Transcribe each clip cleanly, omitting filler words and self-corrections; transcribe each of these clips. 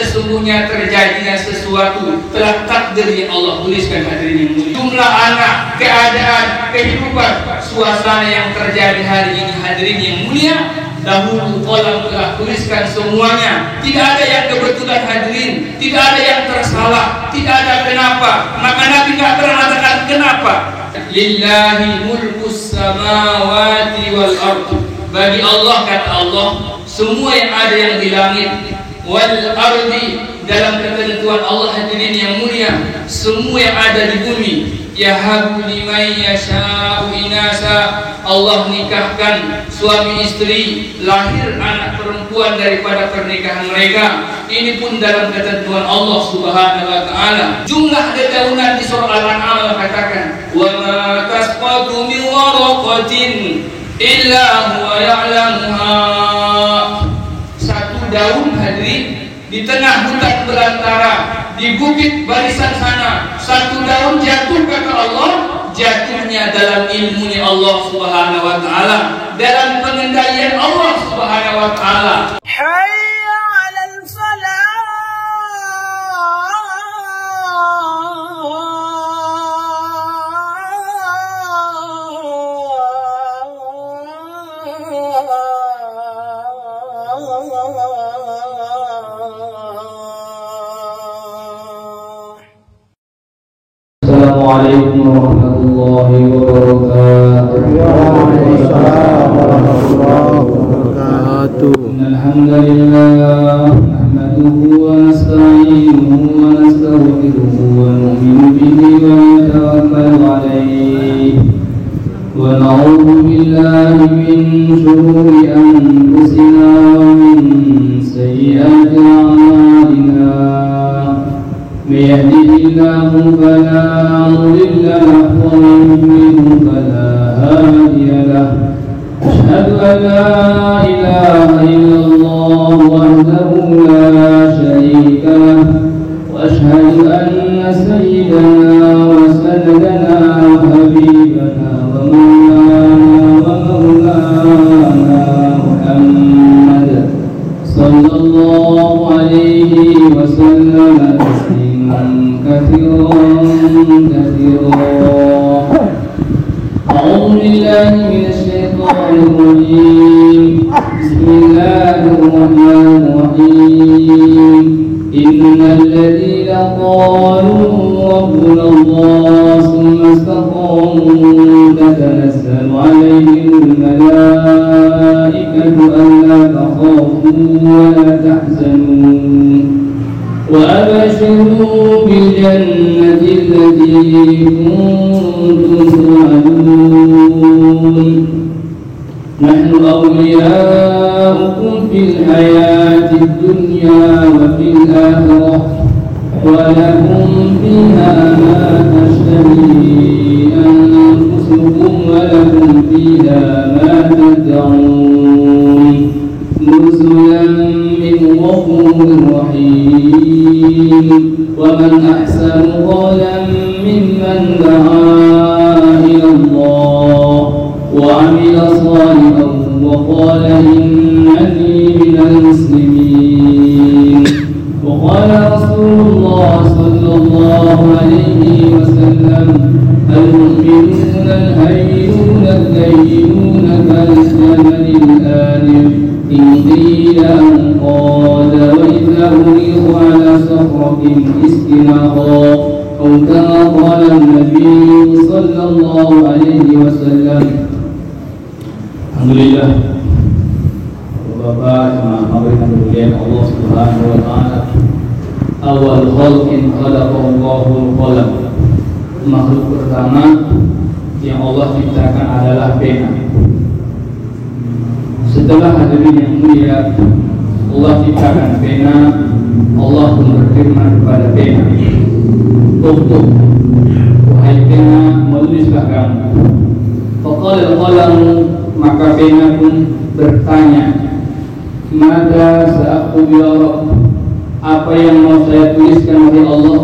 sesungguhnya terjadinya sesuatu telah takdir yang Allah tuliskan. Hadirin yang mulia, jumlah anak, keadaan, kehidupan, suasana yang terjadi hari ini, hadirin yang mulia, dahulu Allah telah tuliskan semuanya. Tidak ada yang kebetulan, hadirin. Tidak ada yang tersalah. Tidak ada kenapa. Maka Nabi tidak pernah mengatakan kenapa. Lillahi mulkus samawati wal ardh. Bagi Allah, kata Allah, semua yang ada yang di langit wal ardi, dalam ketentuan Allah, hadirin yang mulia, semua yang ada di bumi. Yahabu liman yasha'u inasa. Allah nikahkan suami istri, lahir anak perempuan daripada pernikahan mereka. Ini pun dalam ketentuan Allah Subhanahu wa taala. Jumlah dedaunan di surah Al-An'am katakan, "Wa ma tasqatu min waraqatin illa huwa ya'lamuha." Satu daun, hadirin, di tengah hutan belantara, di bukit barisan sana, satu daun jatuh, kata Allah, jatuhnya dalam ilmunya Allah Subhanahu wa taala, dalam pengendalian Allah Subhanahu wa taala. Hayya 'alal falah. Assalamualaikum warahmatullahi wabarakatuh. Waalaikumsalam warahmatullahi wabarakatuh. Alhamdulillah, nahmaduhu wa nasta'inuhu wa nastaghfiruhu wa nu'minu bihi wa natawakkalu alayhi wa na'udzu billahi min shururi anfusina wa min sayyiati a'malina. من يهده الله فلا مضل له ومن يضلل فلا هادي له. أشهد أن لا إله إلا الله وحده لا شريك له، وأشهد أن سيدنا وسندنا وحبيبنا ومولانا محمد صلى الله عليه وسلم كثيرا أعوذ بالله من الشيطان الرجيم. بسم الله الرحمن الرحيم. إن الذين قالوا ربنا الله ثم استقاموا تتنزل عليهم الملائكة ألا تخافوا ولا تحزنوا وأبشروا بالجنة التي كنتم توعدون. نحن أولياؤكم في الحياة الدنيا وفي الآخرة ولكم فيها ما تشتهي أنفسكم ولكم فيها ما تدعون. نزلا من غفور رحيم. ومن أحسن قولا ممن دعا إلى الله وعمل صالحا وقال إنني من المسلمين. وقال رسول الله صلى الله عليه وسلم: المؤمنون الهيئون اللينون كالجبل الآلف إن قيل أنقاد وإذا أريق على صخرة استناقا، أو كما قال النبي صلى الله عليه وسلم. Alhamdulillah, Bapak jemaah memberikan kemuliaan Allah Subhanahu wa taala. Awal khalqin khalaqallahu al-qalam. Makhluk pertama yang Allah ciptakan adalah pena. Setelah hadirin yang mulia, Allah ciptakan pena. Allah pun berfirman kepada pena, "Uktub, wahai pena, menulislah kamu." Faqala al-qalamu, maka pena pun bertanya, "Mada sa'aktubu ya Rabb?" Apa yang mau saya tuliskan wahai Allah?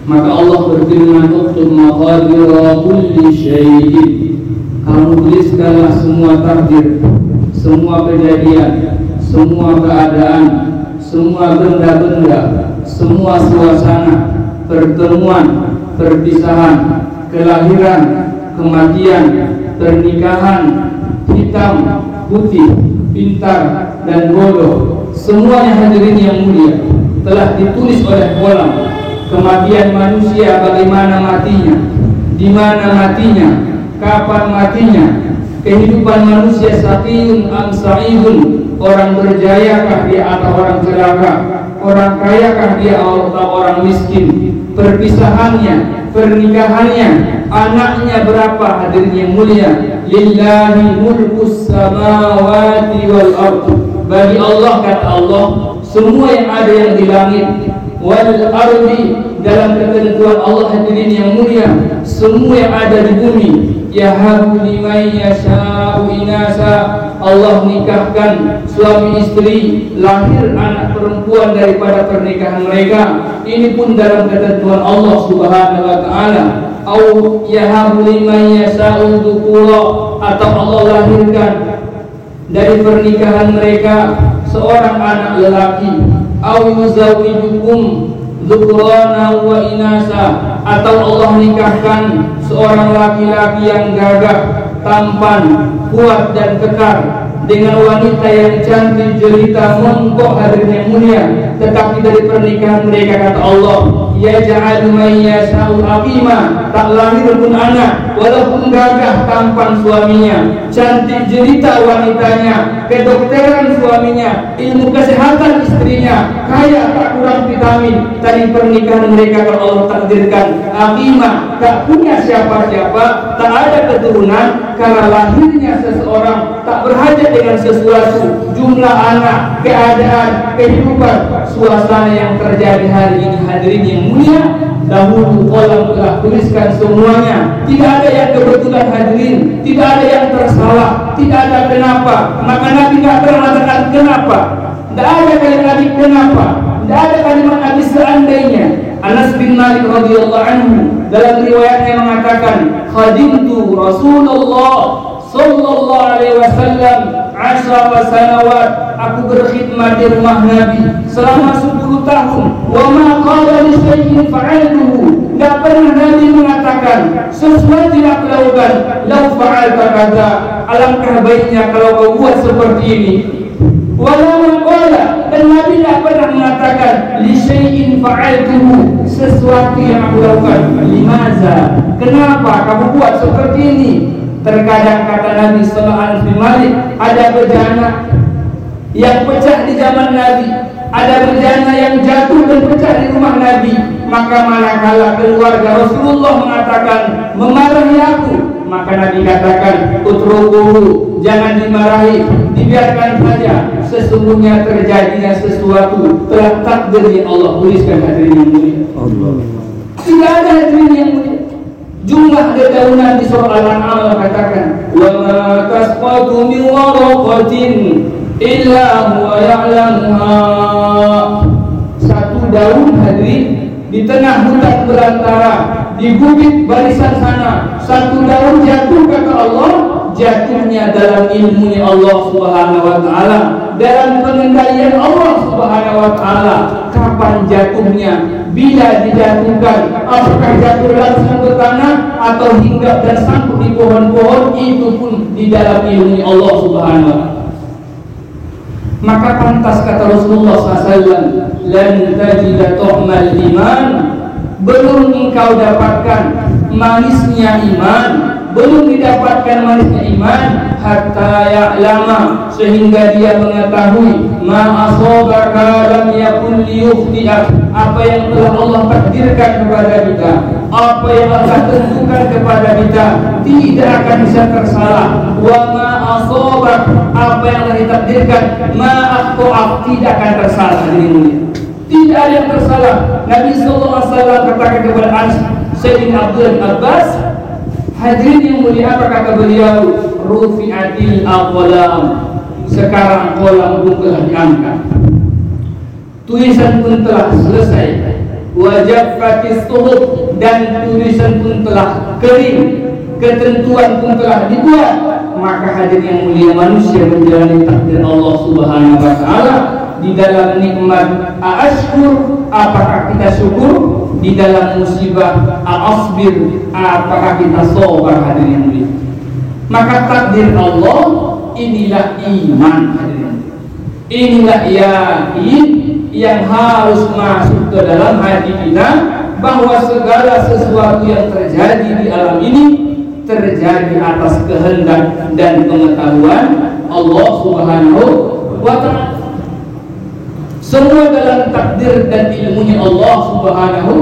Maka Allah berfirman, "Uktub maqadira kulli syai'in." Kamu tuliskanlah semua takdir, semua kejadian, semua keadaan, semua benda-benda, semua suasana, pertemuan, perpisahan, kelahiran, kematian, pernikahan, hitam, putih, pintar, dan bodoh, semuanya hadirin yang mulia telah ditulis oleh kolam. Kematian manusia bagaimana matinya, di mana matinya, kapan matinya, kehidupan manusia saqiyun am sa'idun, orang berjayakah dia atau orang celaka, orang kayakah dia atau orang miskin, perpisahannya, pernikahannya, anaknya berapa hadirin yang mulia. Lillahi mulkus samawati wal ardh, bagi Allah, kata Allah, semua yang ada yang di langit, wal ardi, dalam ketentuan Allah hadirin yang mulia, semua yang ada di bumi. Yahabu liman yasha'u inasa, Allah nikahkan suami istri, lahir anak perempuan daripada pernikahan mereka. Ini pun dalam ketentuan Allah Subhanahu wa taala. Au yahabu liman yasha'u dzukura, atau Allah lahirkan dari pernikahan mereka seorang anak lelaki. Au yuzawwijukum dzukrana wa inasa, atau Allah nikahkan seorang laki-laki yang gagah, tampan, kuat dan kekar dengan wanita yang cantik, jelita, mongkok hadirin yang mulia. Tetapi dari pernikahan mereka, kata Allah, yaj'alu man yasha'u aqima, tak lahir pun anak walaupun gagah tampan suaminya, cantik jelita wanitanya, kedokteran suaminya, ilmu kesehatan istrinya, kaya tak kurang vitamin. Dari pernikahan mereka, kalau Allah takdirkan aqima, tak punya siapa-siapa, tak ada keturunan, karena lahirnya seseorang tak berhajat dengan sesuatu, jumlah anak, keadaan, kehidupan, suasana yang terjadi hari ini hadirin yang mulia. Dahulu kolam telah tuliskan semuanya, tidak ada yang kebetulan hadirin, tidak ada yang tersalah, tidak ada kenapa. Maka Nabi tidak pernah mengatakan kenapa, tidak ada kalimat Nabi kenapa, tidak ada kalimat Nabi seandainya. Anas bin Malik radhiyallahu anhu dalam riwayatnya mengatakan, khadimtu Rasulullah sallallahu alaihi wasallam 10 sanawat, aku berkhidmat di rumah Nabi selama 10 tahun. Wa ma qala li syai'in fa'altuhu, tidak pernah Nabi mengatakan sesuatu yang aku lakukan, lau fa'alta kadza, alangkah baiknya kalau kau buat seperti ini. Walau qala, dan Nabi tidak pernah mengatakan li syai'in fa'altuhu, sesuatu yang aku lakukan, limaza, kenapa kamu buat seperti ini. Terkadang kata Nabi sallallahu alaihi wasallam, ada bejana yang pecah di zaman Nabi, ada bejana yang jatuh dan pecah di rumah Nabi. Maka manakala keluarga Rasulullah mengatakan memarahi aku, maka Nabi katakan utrukuhu, jangan dimarahi, dibiarkan saja, sesungguhnya terjadinya sesuatu telah takdir yang Allah tuliskan hadirin yang mulia. Allah. Tidak ada hadirin yang mulia. Jumlah dedaunan di surah Al-An'am katakan, wa ma tasqatu min waraqatin illa huwa ya'lamuha. Satu daun hadirin di tengah hutan belantara, di bukit barisan sana, satu daun jatuh, kata Allah, jatuhnya dalam ilmunya Allah Subhanahu wa taala, dalam pengendalian Allah Subhanahu wa taala. Kapan jatuhnya, bila dijatuhkan, apakah jatuh langsung ke tanah atau hinggap dan sangkut di pohon-pohon, itu pun di dalam ilmu Allah Subhanahu wa taala. Maka pantas kata Rasulullah SAW, lan tajida tu'mal iman, belum engkau dapatkan manisnya iman, belum didapatkan manisnya iman, hatta ya'lama, sehingga dia mengetahui, ma asabaka lam yakun liyukhti'ak, apa yang telah Allah takdirkan kepada kita, apa yang Allah tentukan kepada kita, tidak akan bisa tersalah. Wa ma asabak, apa yang telah ditakdirkan, ma akhta'ak, tidak akan tersalah. Tidak ada yang tersalah. Nabi sallallahu alaihi wasallam katakan kepada Anas Sayyidina Abdullah bin Abbas, hadirin yang mulia, apa kata beliau? Rufi'atil aqlam, sekarang kolam pun telah diangkat, tulisan pun telah selesai. Wajaffatis suhuf, dan tulisan pun telah kering, ketentuan pun telah dibuat. Maka hadirin yang mulia, manusia menjalani takdir Allah Subhanahu wa taala di dalam nikmat ashkur, apakah kita syukur? Di dalam musibah asbir, apakah kita sabar? Hadirin yang mulia, maka takdir Allah inilah iman. Hadirin, inilah yakin yang harus masuk ke dalam hati kita, bahwa segala sesuatu yang terjadi di alam ini terjadi atas kehendak dan pengetahuan Allah Subhanahu wa ta'ala. Semua dalam takdir dan ilmunya Allah Subhanahu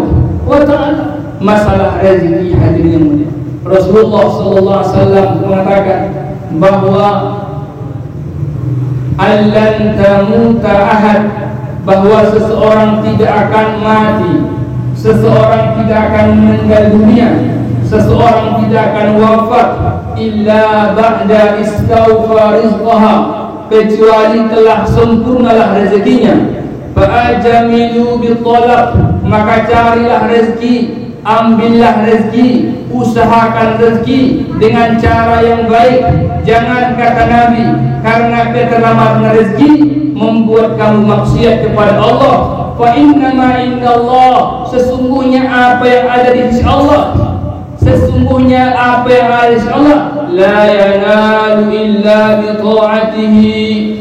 wa ta'ala. Masalah rezeki, hadirin yang mulia, Rasulullah sallallahu alaihi wasallam mengatakan bahwa allan tamuta ahad, bahwa seseorang tidak akan mati, seseorang tidak akan meninggal dunia, seseorang tidak akan wafat illa ba'da istawfa rizqaha, kecuali telah sempurnalah rezekinya. Fa'ajamilu bitolab, maka carilah rezeki, ambillah rezeki, usahakan rezeki dengan cara yang baik. Jangan, kata Nabi, karena keterlambatan rezeki membuat kamu maksiat kepada Allah. Fa innama indallah, sesungguhnya apa yang ada di sisi Allah, sesungguhnya apa yang ada di sisi Allah, la yanalu illa bi ta'atihi,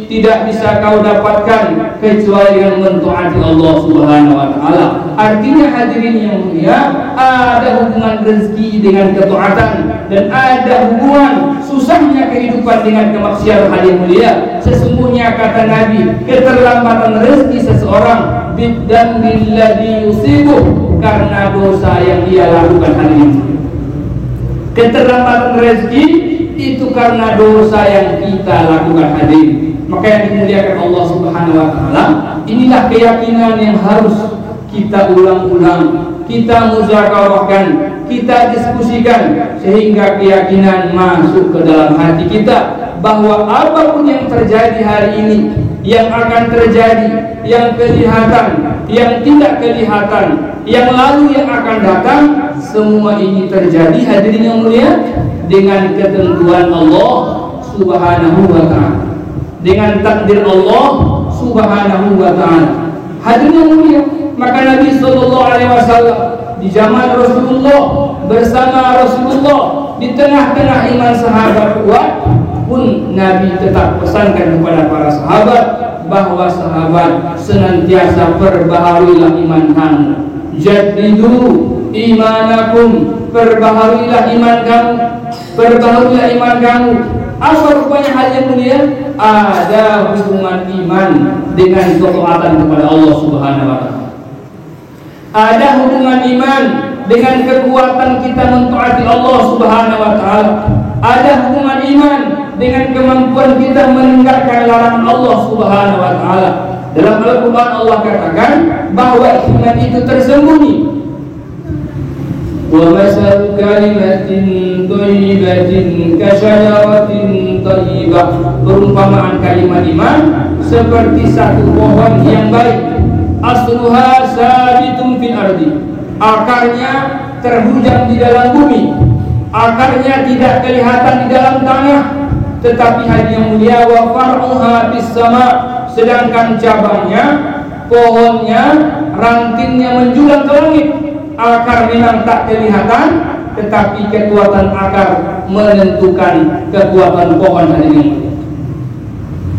tidak bisa kau dapatkan kecuali dengan mentaati Allah Subhanahu wa taala. Artinya hadirin yang mulia, ada hubungan rezeki dengan ketaatan, dan ada hubungan susahnya kehidupan dengan kemaksiatan. Hadirin mulia, sesungguhnya kata Nabi, keterlambatan rezeki seseorang bidan billadhi yusibuh, karena dosa yang dia lakukan. Hadirin, keterlambatan rezeki itu karena dosa yang kita lakukan. Hadirin, maka yang dimuliakan Allah Subhanahu wa taala, inilah keyakinan yang harus kita ulang-ulang, kita muzakarahkan, kita diskusikan, sehingga keyakinan masuk ke dalam hati kita bahwa apapun yang terjadi hari ini, yang akan terjadi, yang kelihatan, yang tidak kelihatan, yang lalu, yang akan datang, semua ini terjadi, hadirin yang mulia, dengan ketentuan Allah Subhanahu wa ta'ala, dengan takdir Allah Subhanahu wa ta'ala. Hadirin yang mulia, maka Nabi sallallahu alaihi wasallam di zaman Rasulullah, bersama Rasulullah, di tengah-tengah iman sahabat kuat pun, Nabi tetap pesankan kepada para sahabat bahwa sahabat senantiasa perbaharilah iman kamu. Jadidu imanakum, perbaharuilah iman kamu, perbaharuilah iman kamu. Apa rupanya hal yang mulia? Ada hubungan iman dengan ketaatan kepada Allah Subhanahu wa ta'ala. Ada hubungan iman dengan kekuatan kita mentaati Allah Subhanahu wa ta'ala. Ada hubungan iman dengan kemampuan kita meninggalkan larangan Allah Subhanahu wa ta'ala. Dalam Al-Quran Allah katakan bahwa iman itu tersembunyi. Wa masalu kalimatin thayyibatin kasyajaratin thayyibah, perumpamaan kalimat iman seperti satu pohon yang baik, asluha sabitun fil ardi, akarnya terhujam di dalam bumi, akarnya tidak kelihatan di dalam tanah, tetapi hadirin yang mulia, wa far'uha bis sama, sedangkan cabangnya, pohonnya, rantingnya menjulang ke langit. Akar memang tak kelihatan, tetapi kekuatan akar menentukan kekuatan pohon. Hadirin,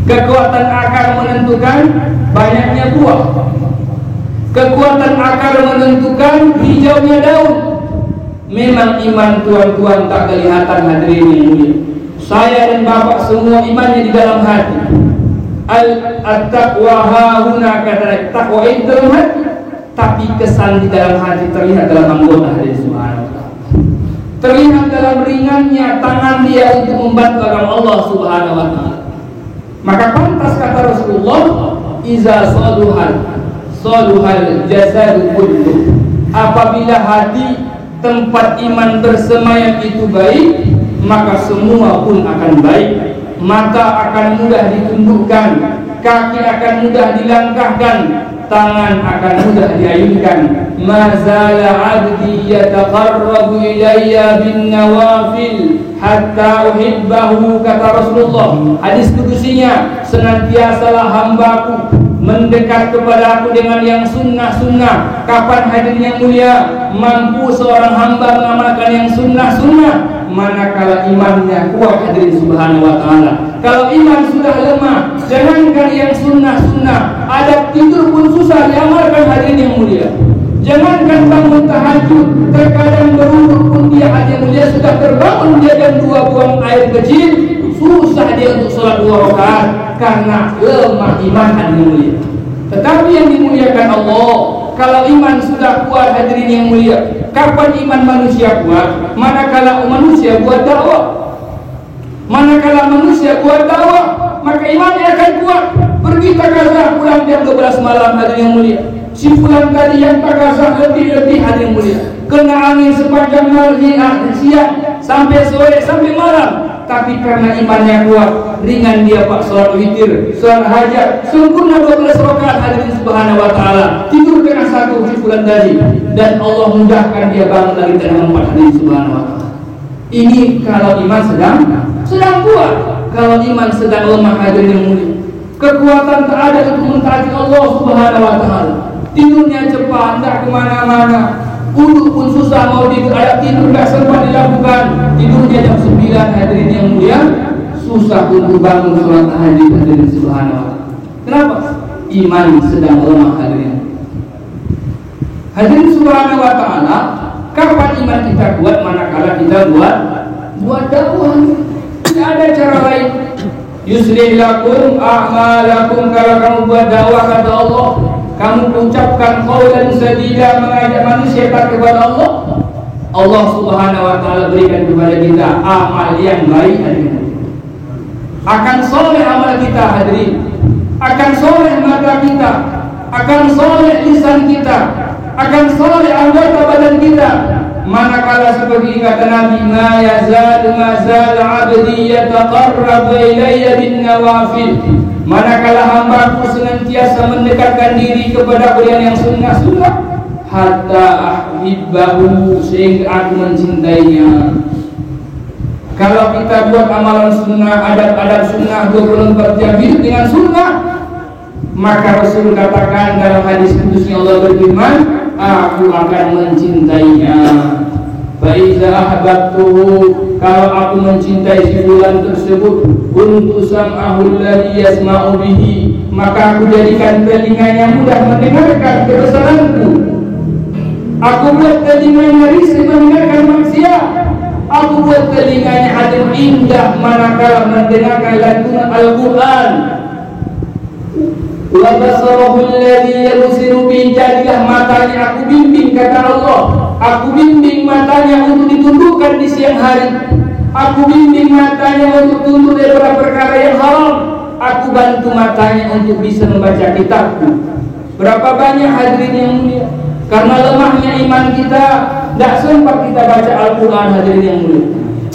kekuatan akar menentukan banyaknya buah, kekuatan akar menentukan hijaunya daun. Memang iman tuan-tuan tak kelihatan. Hadirin yang mulia, saya dan bapak semua imannya di dalam hati. Al-taqwa hahuna, kata takwa itu dalam hati, tapi kesan di dalam hati terlihat dalam anggota. Hadirin subhanahu wa ta'ala, terlihat dalam ringannya tangan dia untuk membantu agama Allah Subhanahu wa ta'ala. Maka pantas kata Rasulullah, iza saluhal jasadu kullu, apabila hati tempat iman bersemayam itu baik, maka semua pun akan baik. Mata akan mudah ditundukkan, kaki akan mudah dilangkahkan, tangan akan mudah diayunkan. Mazala abdi yataqarrabu ilayya bin nawafil hatta uhibbahu, kata Rasulullah. Hadis kudusinya, senantiasalah hambaku mendekat kepada aku dengan yang sunnah-sunnah. Kapan hadirin yang mulia mampu seorang hamba mengamalkan yang sunnah-sunnah? Manakala imannya kuat hadirin subhanahu wa ta'ala. Kalau iman sudah lemah, jangankan yang sunnah-sunnah, adab tidur pun susah diamalkan hadirin yang mulia. Jangankan bangun tahajud, terkadang berwudu pun dia hadirin mulia sudah terbangun dia jam 2 buang air kecil, susah dia untuk sholat 2 rakaat karena lemah iman hadirin mulia. Tetapi yang dimuliakan Allah, kalau iman sudah kuat hadirin yang mulia, kapan iman manusia kuat? Manakala manusia buat dakwah. Manakala manusia buat dakwah, maka imannya akan kuat. Pergi Takazah pulang jam 12 malam hadirin yang mulia. Si pulang tadi yang Takazah lebih-lebih hadirin yang mulia. Kena angin sepanjang malam siang sampai sore sampai malam. Tapi karena imannya kuat, ringan dia pak sholat witir, sholat hajat, sempurna 12 rakaat hadirin subhanahu wa ta'ala. Tidur tengah 1 si bulan tadi, dan Allah mudahkan dia bangun lagi tengah 4 hadirin subhanahu wa ta'ala. Ini kalau iman sedang kuat. Kalau iman sedang lemah hadirin yang mulia, kekuatan tak ada untuk mentaati Allah subhanahu wa ta'ala. Tidurnya cepat, tak kemana-mana. Wudu pun susah, mau ada tidur tak sempat dilakukan. Tidurnya jam 9 hadirin yang mulia, susah untuk bangun sholat tahajud hadirin subhanahu wa ta'ala. Kenapa? Iman sedang lemah hadirin. Hadirin subhanahu wa ta'ala, kapan iman kita kuat? Manakala kita buat dakwah. Tidak ada cara lain. Yuslih lakum a'malakum. Kalau kamu buat dakwah kata Allah, kamu ucapkan qaulan sadida, mengajak manusia kepada Allah, Allah subhanahu wa ta'ala berikan kepada kita amal yang baik hadirin. Akan soleh amal kita hadirin, akan soleh mata kita, akan soleh lisan kita, akan soleh anggota badan kita. Manakala seperti kata Nabi, ma yazal abdi yataqarrabu ilayya bin nawafil. Manakala hambaku senantiasa mendekatkan diri kepada beliau yang sunnah-sunnah, hatta ahibbahu, sehingga aku mencintainya. Kalau kita buat amalan sunnah, adab-adab sunnah 24 jam hidup dengan sunnah, maka Rasul katakan dalam hadis qudsi Allah berfirman, aku akan mencintainya. Faiza ahbabtuhu, kalau aku mencintai si fulan tersebut, kuntu sam'ahu alladhi yasma'u bihi, maka aku jadikan telinganya mudah mendengarkan kebesaranku. Aku buat telinganya risih mendengarkan maksiat. Aku buat telinganya hadir indah manakala mendengarkan lantunan Al-Quran. Wa basarahu alladhi yabsiru bihi, jadilah matanya aku bimbing kata Allah. Aku bimbing matanya untuk ditundukkan di siang hari. Aku bimbing matanya untuk tunduk daripada perkara yang haram. Aku bantu matanya untuk bisa membaca kitabku. Berapa banyak hadirin yang mulia, karena lemahnya iman kita, tidak sempat kita baca Al-Quran hadirin yang mulia.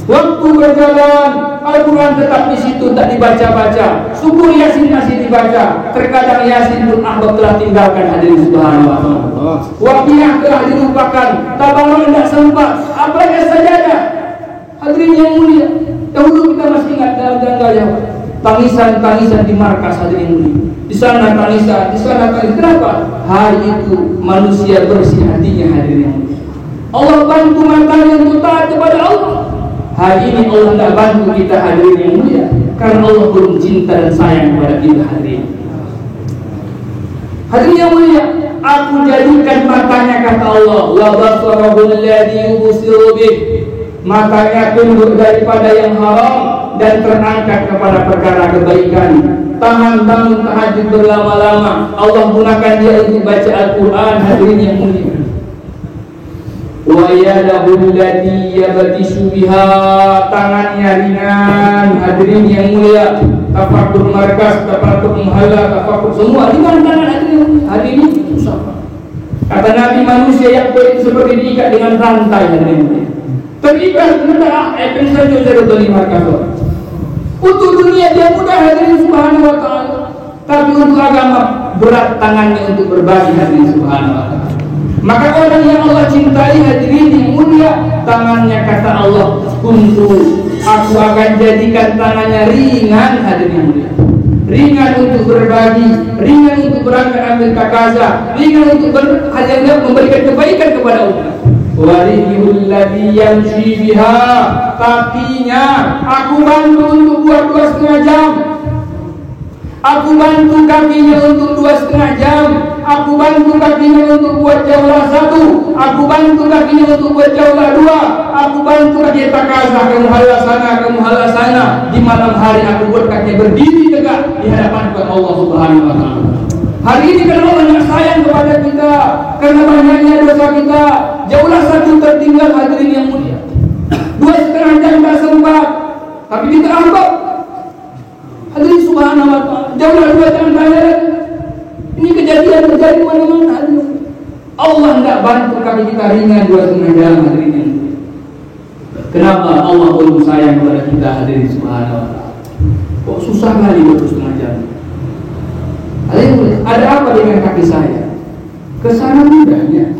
Waktu berjalan, Al-Quran tetap di situ, tak dibaca-baca. Syukur Yasin masih dibaca. Terkadang Yasin pun ahbab telah tinggalkan hadirin subhanahu wa ta'ala. Waqiah telah dilupakan. Tabarok tidak sempat. Apalagi sajadah hadirin yang mulia. Dahulu kita masih ingat dalam jangka Jawa, tangisan-tangisan di markas hadirin mulia. Di sana tangisan, di sana tangisan. Kenapa? Hari itu manusia bersih hatinya hadirin yang mulia. Allah bantu matanya untuk taat kepada Allah. Hari ini Allah tidak bantu kita hadirin yang mulia, karena Allah belum cinta dan sayang kepada kita hadirin. Hadirin yang mulia, aku jadikan matanya kata Allah, wa basarahu alladhi yubsiru bih, matanya tunduk daripada yang haram dan terangkat kepada perkara kebaikan. Tahan bangun tahajud berlama-lama, Allah gunakan dia untuk baca Al-Quran hadirin yang mulia. Wa yadahu allati yabtishu biha, tangannya ringan hadirin yang mulia. Tafakur markas, tafakur muhalla, tafakur semua ringan tangan hadirin. Hadirin susah. Kata Nabi, manusia yang baik seperti diikat dengan rantai hadirin. Terikat mudah, saja dari dari markas. Untuk dunia dia mudah hadirin subhanahu wa ta'ala, tapi untuk agama berat tangannya untuk berbagi hadirin subhanahu wa ta'ala. Maka orang yang Allah cintai hadirin yang mulia, tangannya kata Allah, kuntu, aku akan jadikan tangannya ringan hadirin yang mulia. ringan untuk berbagi, ringan untuk berangkat ambil takaza, ringan untuk memberikan kebaikan kepada umat. Walihul ladzi yamshi biha, kakinya aku bantu untuk buat 2,5 jam. Aku bantu kakinya untuk 2,5 jam. Aku bantu kakinya untuk buat jaulah 1. Aku bantu kakinya untuk buat jaulah 2. Aku bantu kakinya takaza, kamu halah sana. Di malam hari aku buat kakinya berdiri tegak di hadapan Allah Subhanahu wa taala. Hari ini karena Allah yang sayang kepada kita, karena banyaknya dosa kita, jaulah 1 tertinggal hadirin yang mulia. 2,5 jam tak sempat, tapi kita anggap hadirin Subhanahu wa taala, jaulah 2 jam tanya lagi. Ini kejadian terjadi mana-mana hadirin. Allah tidak bantu kaki kita ringan 2,5 jam hadirin yang mulia. Kenapa Allah belum sayang kepada kita hadirin Subhanahu wa taala? Kok susah kali 2,5 jam? Ada apa dengan kaki saya? Kesana mudahnya,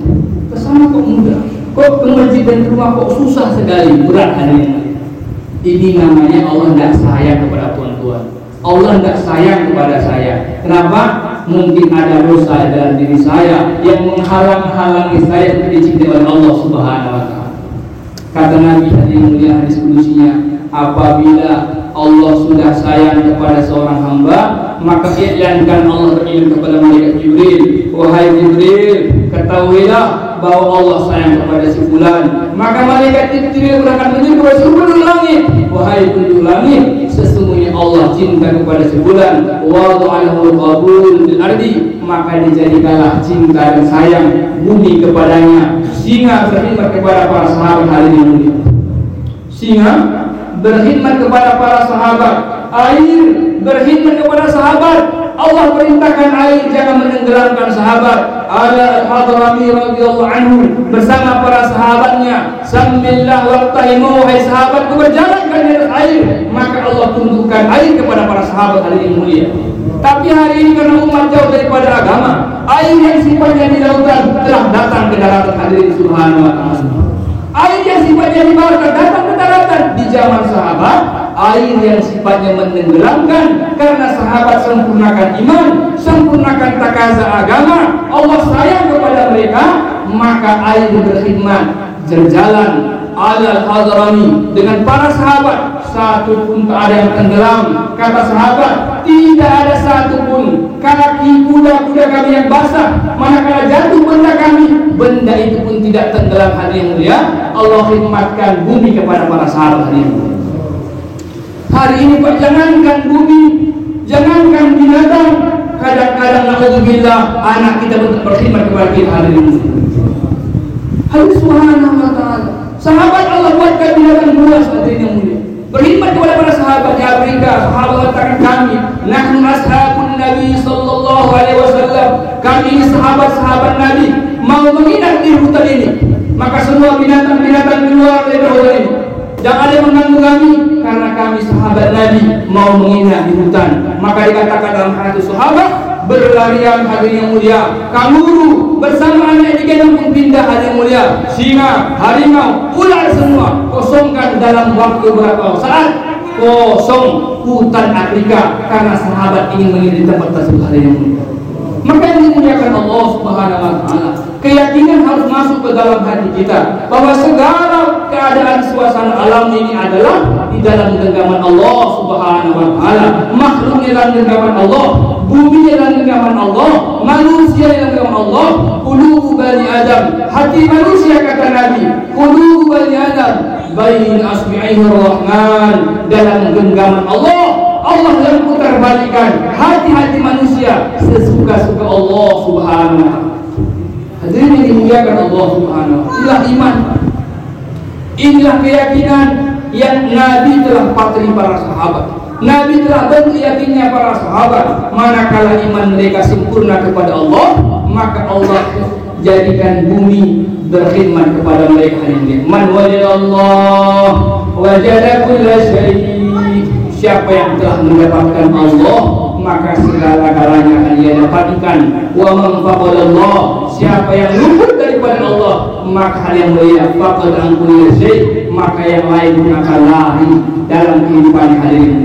kesana kok mudah. Kok ke masjid dan rumah kok susah sekali, berat hadirin. Ini namanya Allah tidak sayang kepada tuan-tuan. Allah tidak sayang kepada saya. Kenapa? Mungkin ada dosa dalam diri saya yang menghalang-halangi saya untuk dicintai oleh Allah Subhanahu wa taala. Kata Nabi hadirin mulia hadis kudusinya, apabila Allah sudah sayang kepada seorang hamba, maka iklankan Allah beriman kepada malaikat Jibril, wahai Jibril, ketahuilah bahwa Allah sayang kepada si fulan. Maka malaikat Jibril akan menyuruh kepada seluruh langit, wahai penduduk langit, sesungguhnya Allah cinta kepada si fulan. Wa ta'alahu qabul bil ardi, maka dijadikanlah cinta dan sayang bumi kepadanya. Singa berkhidmat kepada para sahabat hadirin mulia. Singa berkhidmat kepada para sahabat, air berkhidmat kepada sahabat. Allah perintahkan air jangan menenggelamkan sahabat. Al-Hadrami radhiyallahu anhu bersama para sahabatnya, sambillah waqtahimu, hai sahabatku berjalankan di atas air. Maka Allah tundukkan air kepada para sahabat hadirin mulia. Tapi hari ini karena umat jauh daripada agama, air yang sifatnya di lautan telah datang ke daratan hadirin Subhanahu wa taala. Air yang sifatnya di bawah datang ke daratan. Di zaman sahabat, air yang sifatnya menenggelamkan, karena sahabat sempurnakan iman, sempurnakan takaza agama, Allah sayang kepada mereka, maka air berkhidmat berjalan Al-Hadrami dengan para sahabat. Satu pun tak ada yang tenggelam. Kata sahabat, tidak ada satu pun kaki kuda-kuda kami yang basah. Manakala jatuh benda kami, benda itu pun tidak tenggelam hadirin mulia. Allah khidmatkan bumi kepada para sahabat hadirin mulia. Hari ini Pak, jangankan bumi, jangankan binatang, kadang-kadang na'udzubillah anak kita berkhidmat kepada kita hadirin mulia. Hadirin Subhanahu wa taala. Sahabat Allah buatkan binatang buas hadirin yang mulia. Berkhidmat kepada para sahabat di Afrika. Sahabat mengatakan kami, nahnu ashabun Nabi sallallahu alaihi wasallam. Kami ini sahabat-sahabat Nabi mau menginap di hutan ini. Maka semua binatang-binatang keluar dari hutan ini. Jangan ada yang mengganggu kami, karena kami sahabat Nabi mau menginap di hutan. Maka dikatakan dalam hadis sahabat, berlarian hadirin yang mulia, kanguru bersama anak digendong pun pindah hadirin mulia. Singa, harimau, ular semua kosongkan dalam waktu berapa saat, kosong hutan Afrika karena sahabat ingin menginap di tempat tersebut hadirin yang mulia. Maka yang dimuliakan Allah Subhanahu wa taala, keyakinan harus masuk ke dalam hati kita bahwa segala keadaan suasana alam ini adalah di dalam genggaman Allah Subhanahu wa taala. Makhluk dalam genggaman Allah, bumi dalam genggaman Allah, manusia dalam genggaman Allah. Qulubu bani Adam, hati manusia kata Nabi, qulubu bani Adam bain asbi'aihi rahman, dalam genggaman Allah. Allah yang putar balikan hati-hati manusia sesuka-suka Allah Subhanahu wa taala. Hadirin yang dimuliakan Allah Subhanahu wa taala, inilah iman. Inilah keyakinan yang Nabi telah patri para sahabat. Nabi telah bentuk yakinnya para sahabat. Manakala iman mereka sempurna kepada Allah, maka Allah jadikan bumi berkhidmat kepada mereka. Man wajadallah wajada kulla syai'. Siapa yang telah mendapatkan Allah, maka segala-galanya akan dia dapatkan. Wa man faqadallah, siapa yang luput daripada Allah, maka hal yang mulia faqad an kulli syai', maka yang lain pun akan lari dalam kehidupan hadirin.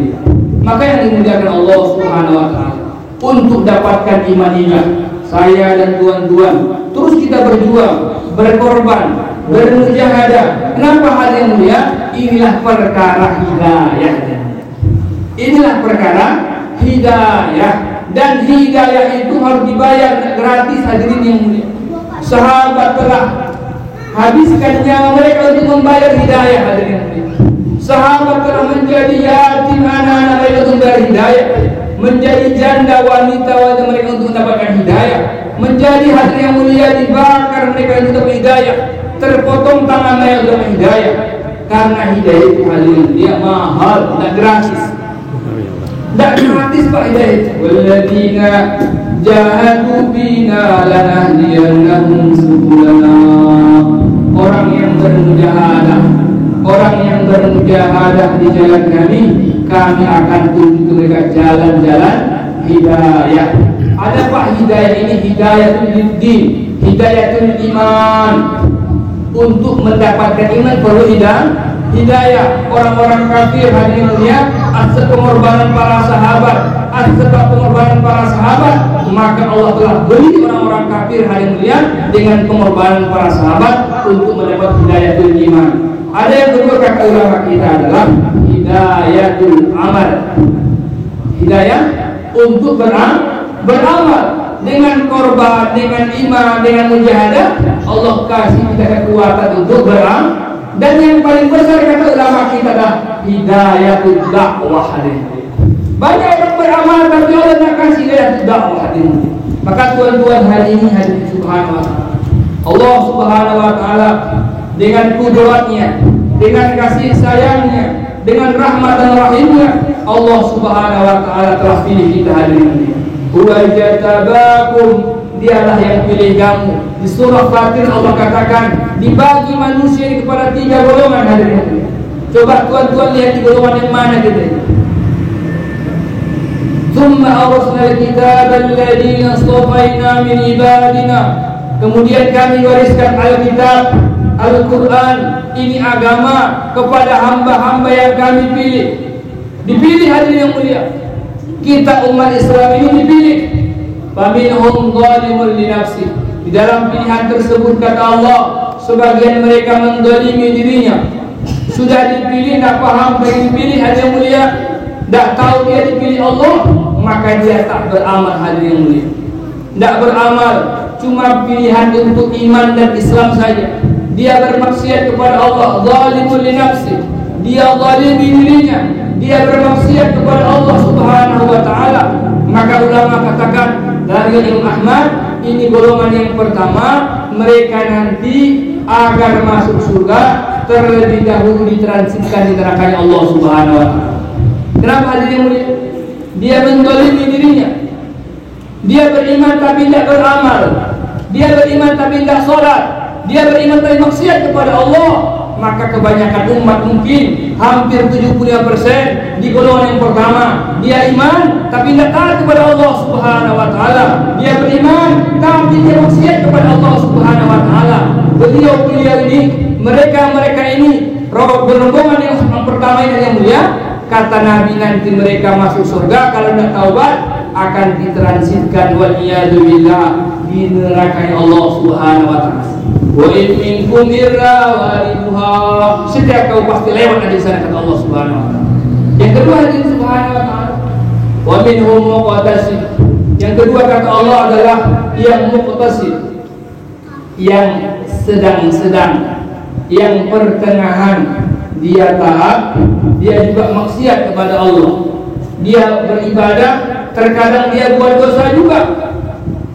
Maka yang dimuliakan Allah Subhanahu wa taala, untuk dapatkan iman ini, saya dan tuan-tuan terus kita berjuang, berkorban, bermujahadah. Kenapa hal yang mulia? Inilah perkara hidayah. Inilah perkara hidayah, dan hidayah itu harus dibayar gratis, hadirin yang mulia. Sahabat telah habiskan nyawa mereka untuk membayar hidayah, hadirin yang mulia. Sahabat telah menjadi yatim anak-anak mereka untuk membayar hidayah, menjadi janda wanita mereka untuk mendapatkan hidayah, menjadi hadirin yang mulia dibakar mereka untuk mendapatkan hidayah, terpotong tangan mereka untuk mendapatkan hidayah. Karena hidayah itu hadirin dia mahal, tidak gratis. Tidak gratis Pak hidayah itu. Walladzina jahadu bina lanahdiyannahum subulana. Orang yang bermujahadah, orang yang bermujahadah di jalan kami akan tunjuk mereka jalan-jalan hidayah. Ada Pak hidayah ini, hidayatul din, hidayatul iman. Untuk mendapatkan iman perlu hidayah. Orang-orang kafir hadirin mulia, atas pengorbanan para sahabat, maka Allah telah beli orang-orang kafir hadirin mulia dengan pengorbanan para sahabat untuk mendapat hidayatul iman. Ada yang kedua kata ulama kita adalah hidayatul amal. Hidayah untuk beramal dengan korban, dengan iman, dengan mujahadah. Allah kasih kita kekuatan untuk beramal. Dan yang paling besar kata ulama kita adalah hidayatul dakwah hadirin. Banyak orang beramal tapi Allah tidak kasih hidayatul dakwah hadirin. Maka tuan-tuan hari ini hadirin subhanahu wa ta'ala, Allah subhanahu wa ta'ala dengan kudratnya, dengan kasih sayangnya, dengan rahmat dan rahimnya, Allah subhanahu wa ta'ala telah pilih kita hadirin. Huwa jatabakum, dialah yang pilih kamu. Di surah Fatir Allah katakan dibagi manusia ini kepada 3 golongan hadirin. Coba tuan-tuan lihat di golongan yang mana kita. Tsumma awrasna al-kitaba alladziina astafaina min ibadina. Kemudian kami wariskan Alkitab, Al-Quran, ini agama kepada hamba-hamba yang kami pilih. Dipilih hadirin yang mulia. Kita umat Islam ini dipilih. Faminhum zalimun li nafsi. Di dalam pilihan tersebut kata Allah, sebagian mereka menzalimi dirinya. Sudah dipilih, tidak paham pengen dipilih hadirin yang mulia, tidak tahu dia dipilih Allah, maka dia tak beramal hadirin yang mulia. Tidak beramal, cuma pilihan untuk iman dan Islam saja. Dia bermaksiat kepada Allah, zalimun li nafsi. Dia zalimi dirinya, dia bermaksiat kepada Allah Subhanahu wa taala. Maka ulama katakan dari Imam Ahmad, ini golongan yang pertama, mereka nanti agar masuk surga terlebih dahulu ditransitkan di neraka Allah Subhanahu wa taala. Kenapa hadirin mulia? Dia menzalimi dirinya. Dia beriman tapi tidak beramal. Dia beriman tapi tidak sholat. Dia beriman tapi maksiat kepada Allah. Maka kebanyakan umat mungkin hampir 75% di golongan yang pertama. Dia iman tapi tidak taat kepada Allah Subhanahu wa taala. Dia beriman tapi dia maksiat kepada Allah Subhanahu wa taala. Beliau ini, mereka ini rombongan yang pertama ini yang mulia. Kata Nabi, nanti mereka masuk surga kalau tidak taubat akan ditransitkan waliyadu billah di neraka Allah Subhanahu wa taala. Wa in minkum illa wariduha, setiap kau pasti lewat di sana kata Allah Subhanahu wa taala. Yang kedua hadirin subhanahu wa taala, wa minhum muqtasid. Yang kedua kata Allah adalah yang muqtasid, yang sedang-sedang, yang pertengahan. Dia taat, dia juga maksiat kepada Allah. Dia beribadah, terkadang dia buat dosa juga.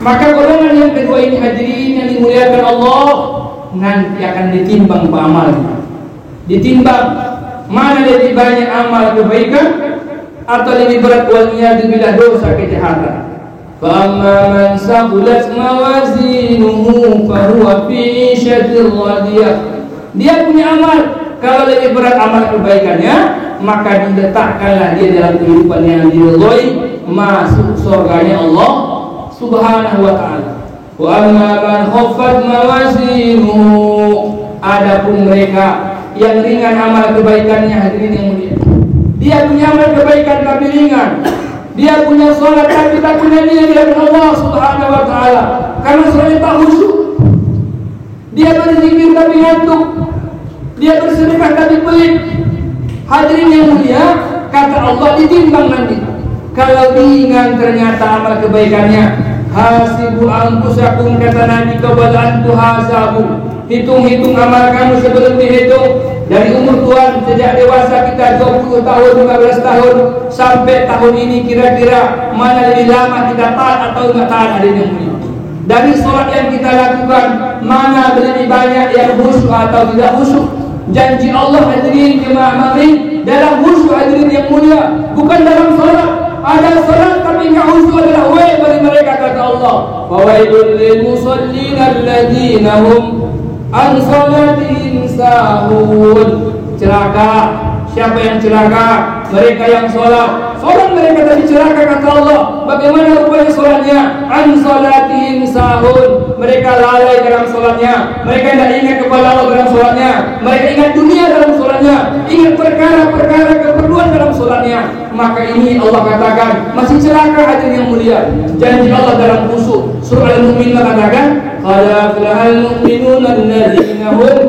Maka golongan yang kedua ini hadirin yang dimuliakan Allah, nanti akan ditimbang amalnya. Ditimbang mana lebih banyak amal kebaikan atau lebih berat waliyadu billah dosa kejahatan. Fa amma man saqulat mawazinuhu fa huwa fi 'ishatir radiyah. Dia punya amal, kalau lebih berat amal kebaikannya, maka diletakkanlah dia dalam kehidupan yang diridhoi, masuk surganya Allah Subhanahu wa taala. Wa amma man khaffat mawazinuhu, adapun mereka yang ringan amal kebaikannya hadirin yang mulia, Dia punya amal kebaikan tapi ringan. Dia punya sholat tapi tak punya niat dari Allah Subhanahu wa Ta'ala, karena sholatnya tak khusyuk. Dia berzikir tapi ngantuk. Dia bersedekah tapi pelit. Hadirin yang mulia, kata Allah ditimbang nanti. Kalau ringan ternyata amal kebaikannya. Hasibu anfusakum, kata Nabi, kebalaan tuhasabu. Hitung-hitung amal kamu sebelum dihitung. Dari umur Tuhan, sejak dewasa kita 20 tahun, 15 tahun sampai tahun ini, kira-kira mana lebih lama kita taat atau tidak taat, hadirin yang mulia. Dari sholat yang kita lakukan, mana lebih banyak yang khusyuk atau tidak khusyuk. Janji Allah, hadirin jemaah maghrib, dalam khusyuk, hadirin yang mulia, bukan dalam sholat. Ada sholat tapi tidak khusyuk adalah wail bagi mereka, kata Allah. Fawailul lil musallin alladzina hum an salatihim sahun. Celaka. Siapa yang celaka? Mereka yang sholat. Sholat mereka tadi celaka, kata Allah. Bagaimana rupanya sholatnya? An salatihim sahun. Mereka lalai dalam sholatnya. Mereka tidak ingat kepada Allah dalam sholatnya. Mereka ingat dunia dalam sholatnya. Ingat perkara-perkara keperluan dalam sholatnya. Maka ini Allah katakan masih celaka, hadirin yang mulia. Janji Allah dalam khusyuk. Surah Al-Mu'min mengatakan, qad aflahal mu'minuna alladzina hum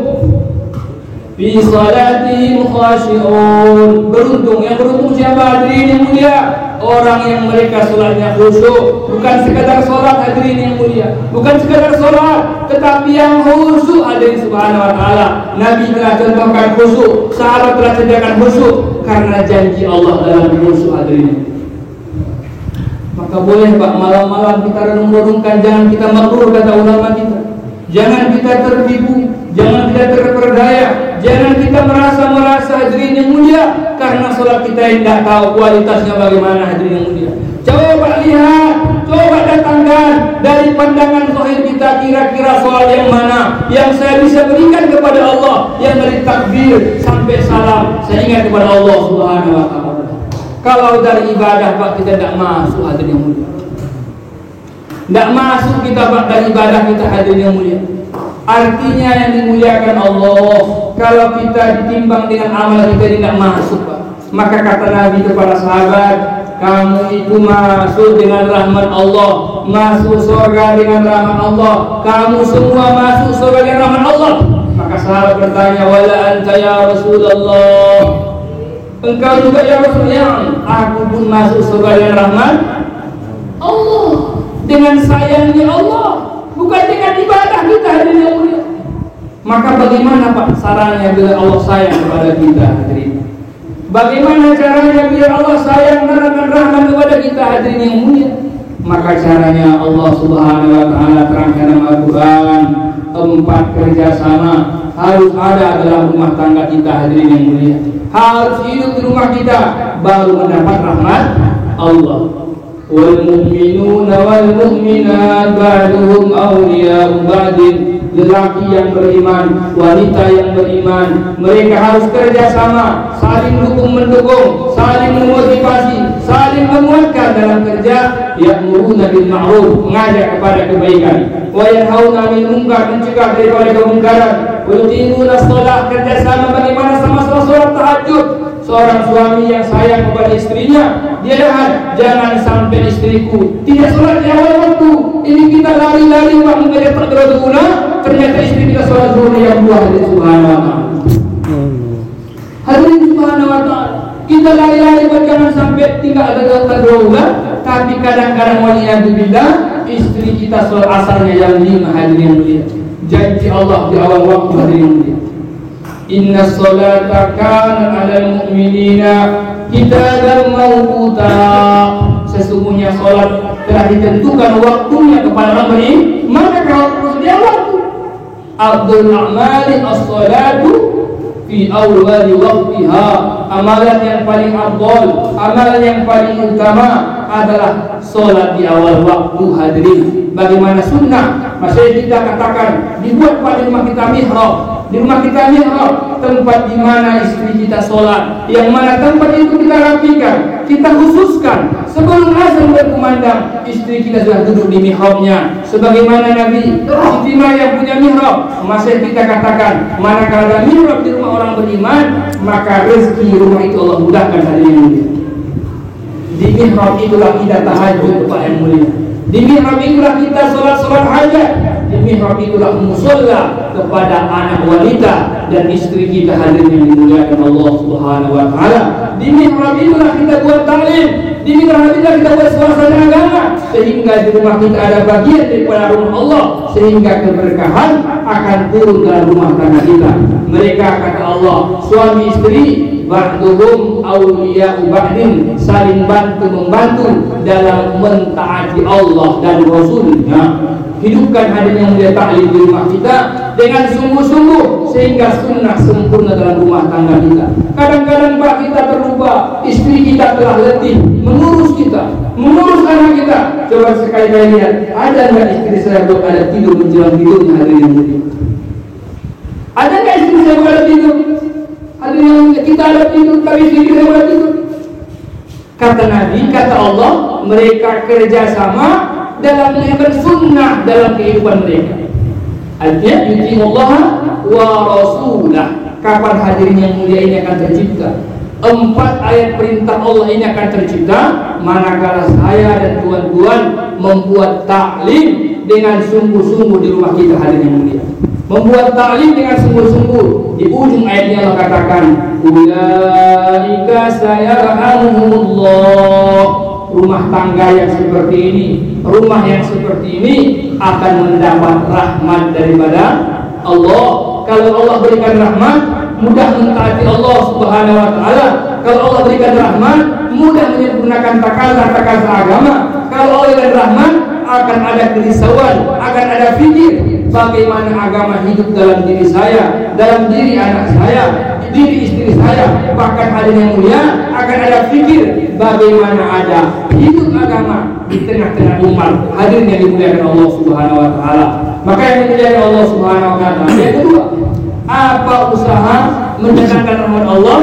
fi salatihim khashi'un. Beruntung, yang beruntung siapa, hadirin yang mulia? Orang yang mereka sholatnya khusyuk. Bukan sekadar sholat, hadirin yang mulia. Bukan sekadar sholat, tetapi yang khusyuk, hadirin subhanahu wa ta'ala. Nabi telah contohkan khusyuk, sahabat telah sediakan khusyuk, karena janji Allah dalam khusyuk, hadirin. Maka boleh Pak, malam-malam kita renung-renungkan, jangan kita makruh, kata ulama kita. Jangan kita tertipu, jangan kita terperdaya, jangan kita merasa hadirin yang mulia, karena sholat kita yang tidak tahu kualitasnya bagaimana, hadirin yang mulia. Coba lihat, coba datangkan dari pandangan zahir kita, kira-kira sholat yang mana yang saya bisa berikan kepada Allah, yang dari takbir sampai salam saya ingat kepada Allah Subhanahu wa Ta'ala. Kalau dari ibadah Pak kita tidak masuk, hadirin yang mulia. Tidak masuk kita Pak dari ibadah kita, hadirin yang mulia. Artinya yang dimuliakan Allah, kalau kita ditimbang dengan amal kita tidak masuk Pak. Maka kata Nabi kepada sahabat, kamu itu masuk dengan rahmat Allah, masuk surga dengan rahmat Allah, kamu semua masuk surga dengan rahmat Allah. Maka sahabat bertanya, wala anta ya Rasulullah, engkau juga ya Rasulullah? Aku pun masuk surga dengan rahmat Allah, dengan sayangnya Allah, bukan dengan ibadah kita, hadirin yang mulia. Maka bagaimana Pak sarannya bila Allah sayang kepada kita, hadirin? Bagaimana caranya biar Allah sayang dan rahmat kepada kita, hadirin yang mulia? Maka caranya Allah Subhanahu wa Ta'ala terangkan dalam Al-Quran, tempat kerjasama harus ada dalam rumah tangga kita, hadirin yang mulia. Harus hidup di rumah kita, baru mendapat rahmat Allah. Wal mu'minuna wal mu'minat ba'duhum awliya'u ba'din. Lelaki yang beriman, wanita yang beriman, mereka harus kerjasama, saling dukung-mendukung, saling memotivasi, saling menguatkan dalam kerja. Ya'muruna bil ma'ruf, mengajak kepada kebaikan, wa yanhauna 'anil munkar, mencegah daripada kemungkaran, wa yuqimuna shalah, kerjasama bagaimana sama-sama sholat tahajud. Seorang suami yang sayang kepada istrinya, dia lihat jangan sampai istriku tidak sholat di awal waktu. Ini kita lari-lari Pak mengejar perkara guna, ternyata istri kita sholat zuhur yang dua, hadirin subhanahu wa ta'ala. Hadirin subhanahu wa ta'ala, kita lari-lari Pak jangan sampai tidak ada guna, tapi kadang-kadang waliyadzubillah istri kita sholat asarnya yang 5, hadirin mulia. Janji Allah di awal waktu, hadirin mulia. Inna sholata kanat 'alal mu'minina kitaban mawquta. Sesungguhnya sholat telah ditentukan waktunya kepada orang beriman. Maka kalau dia waktu Abdul a'mali as-sholatu fi awwali waqtiha. Amalan yang paling afdal, amalan yang paling utama adalah sholat di awal waktu, hadirin. Bagaimana sunnah? Masih kita katakan dibuat pada rumah kita mihrab. Di rumah kita mihrab, tempat di mana istri kita sholat, yang mana tempat itu kita rapikan, kita khususkan. Sebelum azan berkumandang, istri kita sudah duduk di mihrabnya. Sebagaimana Nabi Siti Maryam punya mihrab, masih kita katakan, manakala ada mihrab di rumah orang beriman, maka rezeki rumah itu Allah mudahkan hadirin yang mulia. Di mihrab itulah kita tahajud Pak yang mulia. Di mihrab itulah kita sholat hajat. Di mihrab itulah musola kepada anak wanita dan istri kita hadirin yang dimuliakan Allah Subhanahu wa taala. Di mihrab itulah kita buat taklim. Di mihrab itulah kita buat suasana agama, sehingga di rumah kita ada bagian daripada rumah Allah, sehingga keberkahan akan turun dalam rumah tangga kita. Mereka kata Allah, suami istri ba'duhum awliya'u ba'din, saling bantu membantu dalam mentaati Allah dan Rasulnya. Hidupkan hadirin yang mulia taklim di rumah kita dengan sungguh-sungguh sehingga sunnah sempurna dalam rumah tangga kita. Kadang-kadang Pak kita terlupa, istri kita telah letih mengurus kita, mengurus anak kita. Coba sekali-kali lihat, ada nggak istri saya belum ada tidur menjelang tidurnya hadirin yang mulia? Ada nggak istri saya belum ada tidur? Hadirin yang mulia, kita ada tidur tapi istri kita belum ada tidur. Kata Nabi, kata Allah, mereka kerjasama dalam menjalankan sunnah dalam kehidupan mereka. Artinya yuti Allah wa Rasulah. Kapan hadirin yang mulia ini akan tercipta? 4 ayat perintah Allah ini akan tercipta manakala saya dan tuan-tuan membuat taklim dengan sungguh-sungguh di rumah kita hadirin yang mulia. Membuat taklim dengan sungguh-sungguh. Di ujung ayatnya Allah katakan, ulaika sayarhamuhumullah. Rumah tangga yang seperti ini, rumah yang seperti ini akan mendapat rahmat daripada Allah. Kalau Allah berikan rahmat, mudah mentaati Allah Subhanahu wa taala. Kalau Allah berikan rahmat, mudah menyempurnakan takaran agama. Kalau Allah berikan rahmat, akan ada kerisauan, akan ada fikir bagaimana agama hidup dalam diri saya, dalam diri anak saya, diri istri saya. Bahkan hadirin yang mulia, akan ada fikir bagaimana ada hidup agama di tengah-tengah umat. Hadirin yang dimuliakan Allah Subhanahu wa taala. Maka yang dimuliakan Allah Subhanahu wa taala, yang kedua, apa usaha mendatangkan rahmat Allah?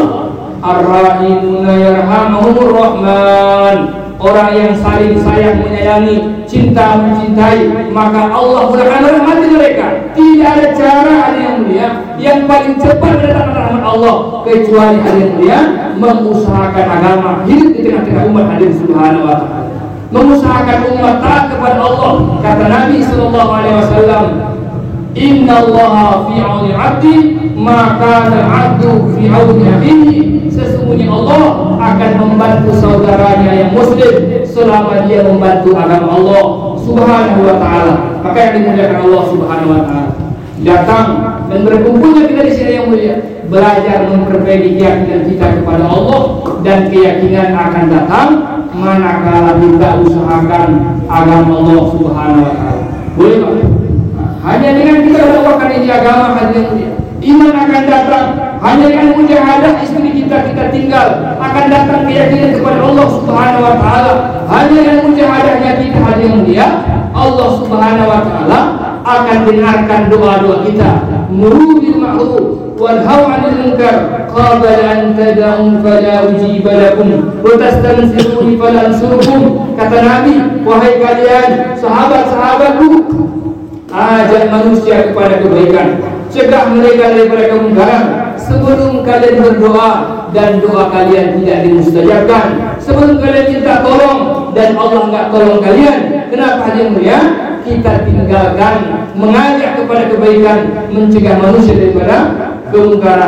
Ar-rahimuna yarhamuhumur rahman. Orang yang saling sayang menyayangi, cinta mencintai, maka Allah akan merahmati mereka. Tidak ada cara yang mulia yang paling cepat mendatangkan rahmat Allah kecuali yang mulia mengusahakan agama hidup di tengah-tengah umat hadirin subhanahu wa ta'ala. Mengusahakan umat taat kepada Allah. Kata Nabi sallallahu alaihi wasallam, inna Allah fi 'auni 'abdi ma kana 'abdu fi 'auni akhihi. Sesungguhnya Allah akan membantu saudaranya yang muslim selama dia membantu agama Allah Subhanahu wa taala. Maka yang dimuliakan Allah Subhanahu wa taala, datang dan berkumpulnya kita di sini yang mulia, belajar memperbaiki keyakinan kita kepada Allah, dan keyakinan akan datang manakala kita usahakan agama Allah Subhanahu wa taala. Boleh Pak? Hanya dengan kita melakukan ini agama hadirin mulia, iman akan datang. Hanya dengan mujahadah istri kita tinggal, akan datang keyakinan kepada Allah Subhanahu wa taala. Hanya dengan mujahadahnya kita hadirin mulia, Allah Subhanahu wa taala akan dengarkan doa-doa kita. Muru bil ma'ruf wanhau 'anil munkar qabla an tad'u fala ujiba lakum wa tastansiruni fala ansurukum. Kata Nabi, wahai kalian sahabat-sahabatku, ajak manusia kepada kebaikan, cegah mereka daripada kemungkaran sebelum kalian berdoa dan doa kalian tidak dimustajabkan, sebelum kalian minta tolong dan Allah enggak tolong kalian. Kenapa hadirin mulia? Kita tinggalkan mengajak kepada kebaikan, mencegah manusia daripada kemungkaran.